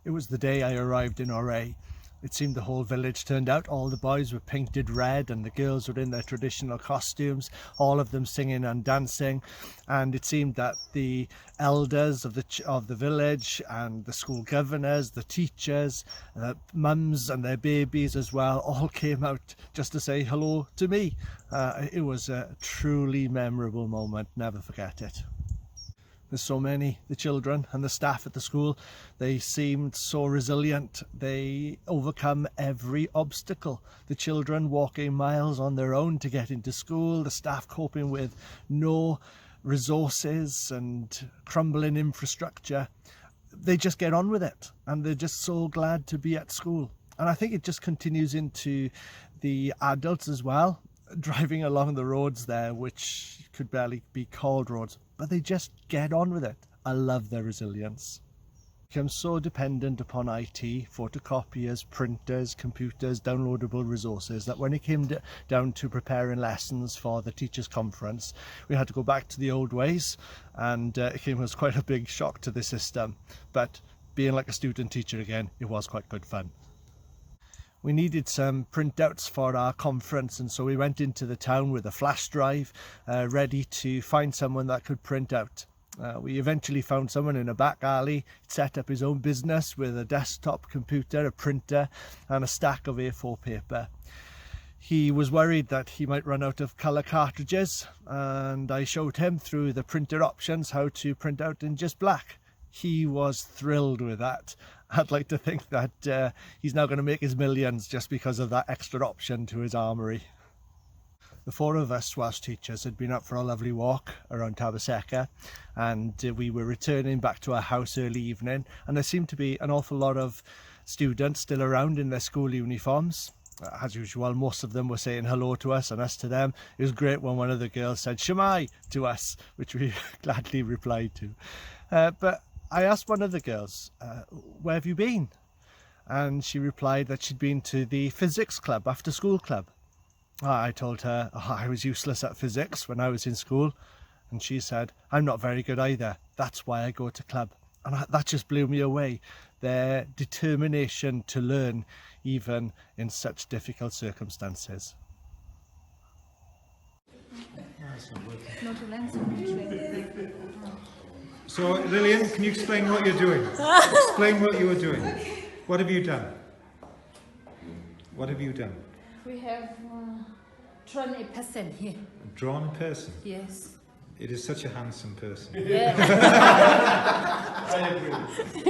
It was the day I arrived in RA. It seemed the whole village turned out. All the boys were painted red and the girls were in their traditional costumes, all of them singing and dancing. And it seemed that the elders of the village and the school governors, the teachers, the mums and their babies as well, all came out just to say hello to me. It was a truly memorable moment, never forget it. There's so many, the children and the staff at the school, they seemed so resilient. They overcome every obstacle. The children walking miles on their own to get into school, the staff coping with no resources and crumbling infrastructure. They just get on with it and they're just so glad to be at school. And I think it just continues into the adults as well, driving along the roads there, which could barely be called roads, but they just get on with it. I love their resilience. Become so dependent upon IT, photocopiers, printers, computers, downloadable resources, that when it came down to preparing lessons for the teachers' conference, we had to go back to the old ways, and it came as quite a big shock to the system. But being like a student teacher again, it was quite good fun. We needed some printouts for our conference, and so we went into the town with a flash drive ready to find someone that could print out. We eventually found someone in a back alley. He'd set up his own business with a desktop computer, a printer and a stack of A4 paper. He was worried that he might run out of colour cartridges, and I showed him through the printer options how to print out in just black. He was thrilled with that. I'd like to think that he's now going to make his millions just because of that extra option to his armoury. The four of us Welsh teachers had been out for a lovely walk around Taberseca, and we were returning back to our house early evening, and there seemed to be an awful lot of students still around in their school uniforms. As usual, most of them were saying hello to us and us to them. It was great when one of the girls said "Shemai" to us, which we gladly replied to. But I asked one of the girls, where have you been? And she replied that she'd been to the physics club, after school club. I told her I was useless at physics when I was in school. And she said, I'm not very good either. That's why I go to club. And that just blew me away. Their determination to learn, even in such difficult circumstances. So, Lillian, can you explain what you're doing? Explain what you were doing. What have you done? What have you done? We have drawn a person here. A drawn person? Yes. It is such a handsome person. Yeah. I agree.